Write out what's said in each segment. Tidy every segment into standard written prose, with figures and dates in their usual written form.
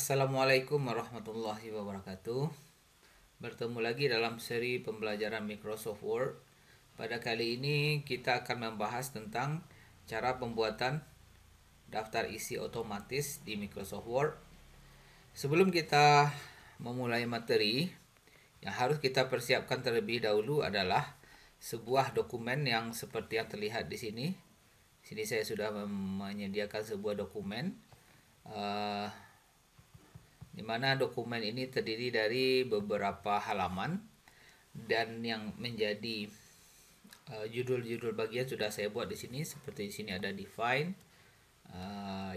Assalamualaikum warahmatullahi wabarakatuh. Bertemu lagi dalam seri pembelajaran Microsoft Word. Pada kali ini kita akan membahas tentang cara pembuatan daftar isi otomatis di Microsoft Word. Sebelum kita memulai materi, yang harus kita persiapkan terlebih dahulu adalah sebuah dokumen yang seperti yang terlihat di sini. Di sini saya sudah menyediakan sebuah dokumen. Di mana dokumen ini terdiri dari beberapa halaman dan yang menjadi judul-judul bagian sudah saya buat di sini. Seperti di sini ada define,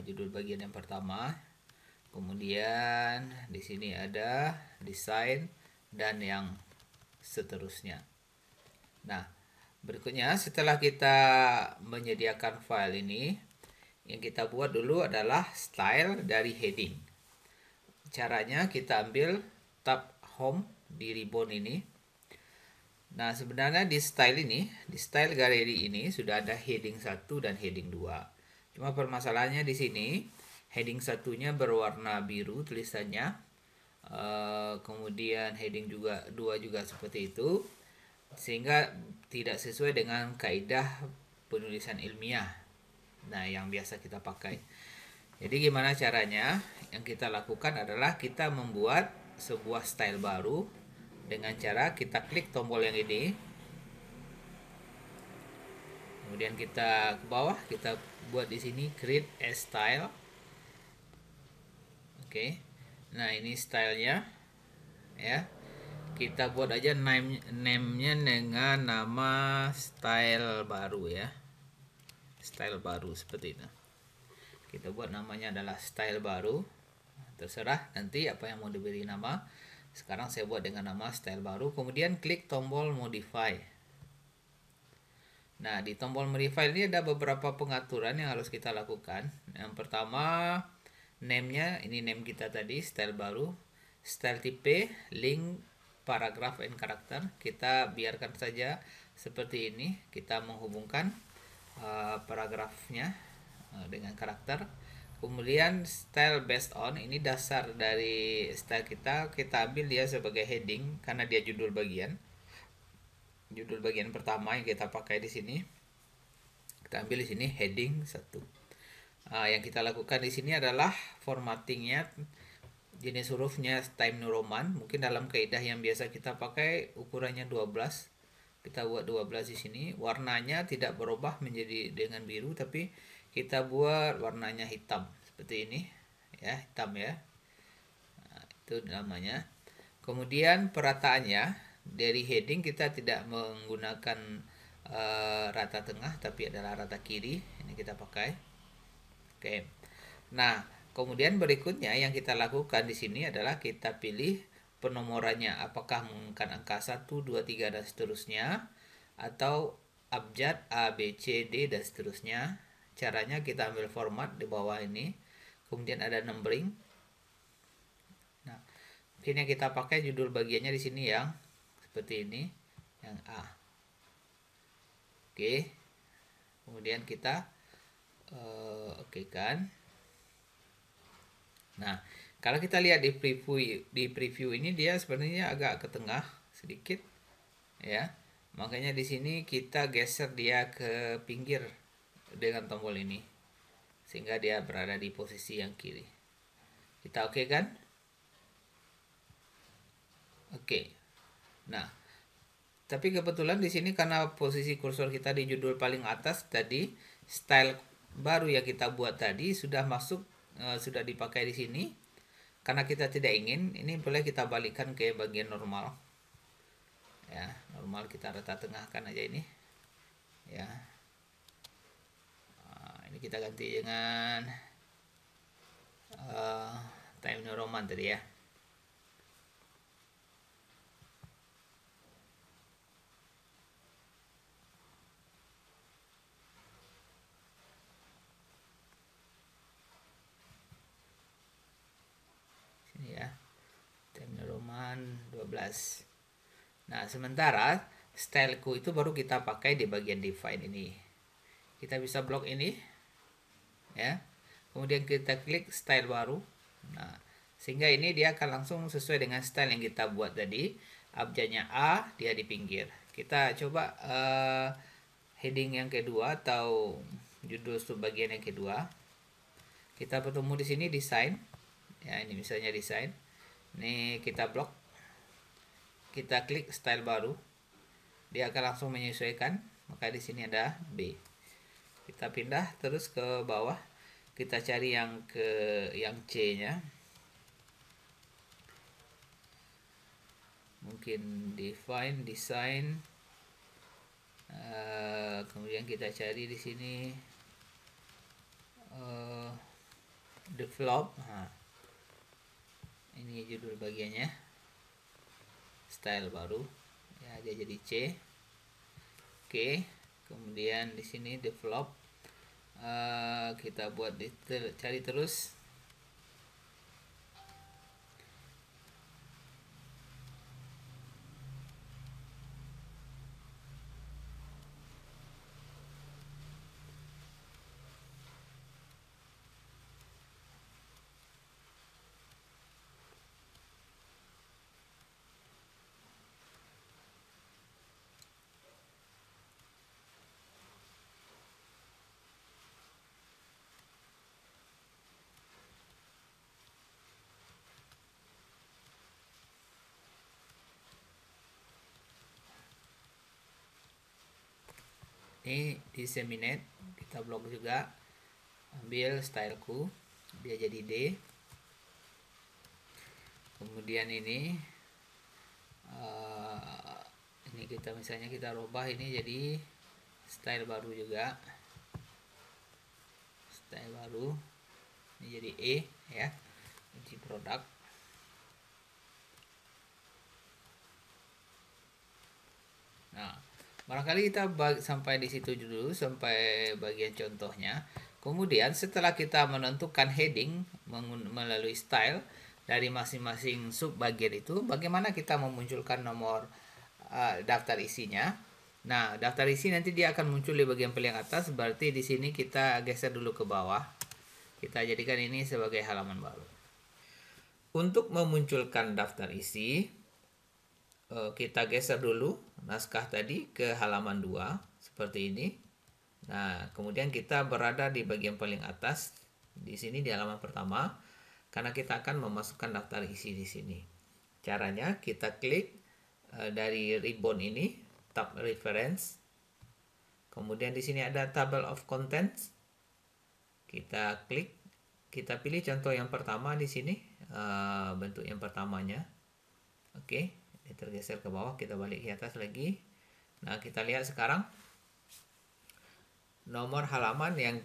judul bagian yang pertama, kemudian di sini ada design dan yang seterusnya. Nah, berikutnya setelah kita menyediakan file ini, yang kita buat dulu adalah style dari heading. Caranya kita ambil tab home di ribbon ini. Nah, sebenarnya di style ini, di style gallery ini sudah ada heading 1 dan heading 2. Cuma permasalahannya di sini, heading satunya berwarna biru tulisannya. Kemudian heading 2 juga seperti itu. Sehingga tidak sesuai dengan kaidah penulisan ilmiah. Nah, yang biasa kita pakai. Jadi gimana caranya? Yang kita lakukan adalah kita membuat sebuah style baru dengan cara kita klik tombol yang ini. Kemudian kita ke bawah, kita buat di sini create a style. Oke. Nah, ini stylenya ya. Kita buat aja name-nya dengan nama style baru ya. Style baru seperti itu. Kita buat namanya adalah style baru. Terserah nanti apa yang mau diberi nama. Sekarang saya buat dengan nama style baru. Kemudian klik tombol modify. Nah, di tombol modify ini ada beberapa pengaturan yang harus kita lakukan. Yang pertama, name-nya, ini name kita tadi, style baru. Style tipe, link, paragraph, and karakter. Kita biarkan saja seperti ini. Kita menghubungkan paragrafnya dengan karakter. Kemudian style based on, ini dasar dari style kita ambil dia sebagai heading karena dia judul bagian pertama yang kita pakai di sini. Kita ambil di sini heading 1. Yang kita lakukan di sini adalah formattingnya, jenis hurufnya Times New Roman. Mungkin dalam kaidah yang biasa kita pakai ukurannya 12. Kita buat 12 di sini. Warnanya tidak berubah menjadi dengan biru, tapi kita buat warnanya hitam seperti ini ya, hitam ya. Nah, itu namanya. Kemudian perataannya dari heading kita tidak menggunakan rata tengah, tapi adalah rata kiri. Ini kita pakai. Oke. Nah, kemudian berikutnya yang kita lakukan di sini adalah kita pilih penomorannya, apakah menggunakan angka 1, 2, 3 dan seterusnya, atau abjad A, B, C, D dan seterusnya. Caranya kita ambil format di bawah ini, kemudian ada numbering. Nah, mungkin yang kita pakai judul bagiannya di sini yang seperti ini, yang A. Oke. Kemudian kita oke kan. Nah, kalau kita lihat di preview ini dia sebenarnya agak ke tengah sedikit ya. Makanya di sini kita geser dia ke pinggir dengan tombol ini sehingga dia berada di posisi yang kiri. Kita oke kan? Oke. Nah, tapi kebetulan di sini karena posisi kursor kita di judul paling atas tadi, style baru yang kita buat tadi sudah masuk, sudah dipakai di sini. Karena kita tidak ingin, ini boleh kita balikkan ke bagian normal. Ya, normal kita rata tengahkan aja ini. Ya. Ini kita ganti dengan Times New Roman tadi ya. Sini ya. Times New Roman 12. Nah, sementara styleku itu baru kita pakai di bagian define ini. Kita bisa blok ini ya. Kemudian kita klik style baru. Nah, Sehingga ini dia akan langsung sesuai dengan style yang kita buat tadi. Abjadnya A, dia di pinggir. Kita coba heading yang kedua atau judul subbagian yang kedua. Kita bertemu di sini desain. Ya, ini misalnya desain. Ini kita blok. Kita klik style baru. Dia akan langsung menyesuaikan. Maka di sini ada B. Kita pindah terus ke bawah. Kita cari yang C-nya. Mungkin define, design. Kemudian kita cari di sini develop. Ini judul bagiannya, style baru ya, dia jadi C. Oke, kemudian di sini develop, kita buat detail, cari terus. Ini disseminate, kita blok juga, ambil styleku, dia jadi D. Kemudian ini kita misalnya kita rubah ini jadi style baru juga, style baru, ini jadi E ya, kunci produk. Nah, barangkali kita sampai di situ dulu, sampai bagian contohnya. Kemudian setelah kita menentukan heading melalui style dari masing-masing sub bagian itu, bagaimana kita memunculkan nomor daftar isinya. Nah, daftar isi nanti dia akan muncul di bagian paling atas, berarti di sini kita geser dulu ke bawah. Kita jadikan ini sebagai halaman baru. Untuk memunculkan daftar isi, kita geser dulu naskah tadi ke halaman 2 seperti ini. Nah, kemudian kita berada di bagian paling atas di sini di halaman pertama karena kita akan memasukkan daftar isi di sini. Caranya kita klik dari ribbon ini, tab reference. Kemudian di sini ada table of contents. Kita klik, kita pilih contoh yang pertama di sini, bentuk yang pertamanya. Oke. Tergeser ke bawah, kita balik ke atas lagi. Nah, kita lihat sekarang nomor halaman yang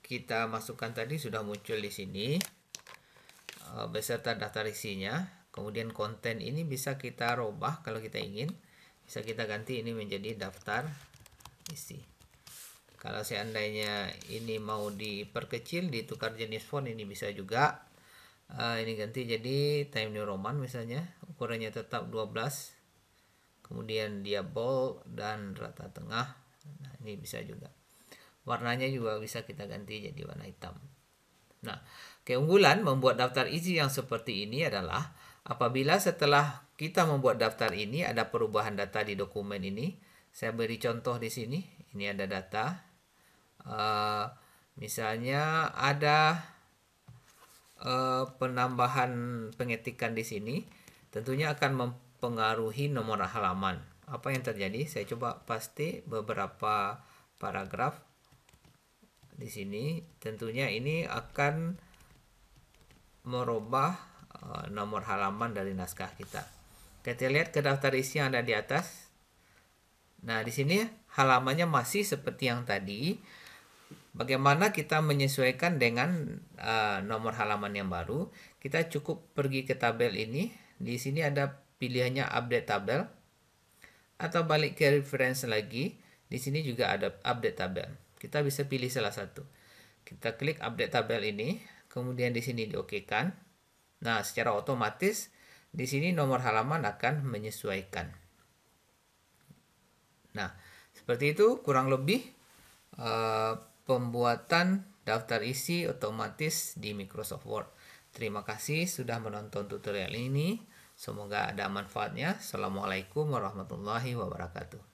kita masukkan tadi sudah muncul di sini beserta daftar isinya. Kemudian konten ini bisa kita rubah kalau kita ingin, bisa kita ganti ini menjadi daftar isi. Kalau seandainya ini mau diperkecil, ditukar jenis font, ini bisa juga. Ini ganti jadi Times New Roman misalnya, ukurannya tetap 12, kemudian dia bold dan rata tengah. Nah, ini bisa juga, warnanya juga bisa kita ganti jadi warna hitam. Nah, keunggulan membuat daftar isi yang seperti ini adalah apabila setelah kita membuat daftar ini ada perubahan data di dokumen ini. Saya beri contoh di sini, ini ada data, misalnya ada penambahan pengetikan di sini, tentunya akan mempengaruhi nomor halaman. Apa yang terjadi? Saya coba paste beberapa paragraf di sini. Tentunya ini akan merubah nomor halaman dari naskah kita. Kita lihat ke daftar isi yang ada di atas. Nah, di sini halamannya masih seperti yang tadi. Bagaimana kita menyesuaikan dengan nomor halaman yang baru? Kita cukup pergi ke tabel ini. Di sini ada pilihannya update tabel atau balik ke reference lagi. Di sini juga ada update tabel. Kita bisa pilih salah satu. Kita klik update tabel ini, kemudian di sini diokekan. Nah, secara otomatis di sini nomor halaman akan menyesuaikan. Nah, seperti itu kurang lebih pembuatan daftar isi otomatis di Microsoft Word. Terima kasih sudah menonton tutorial ini. Semoga ada manfaatnya. Assalamualaikum warahmatullahi wabarakatuh.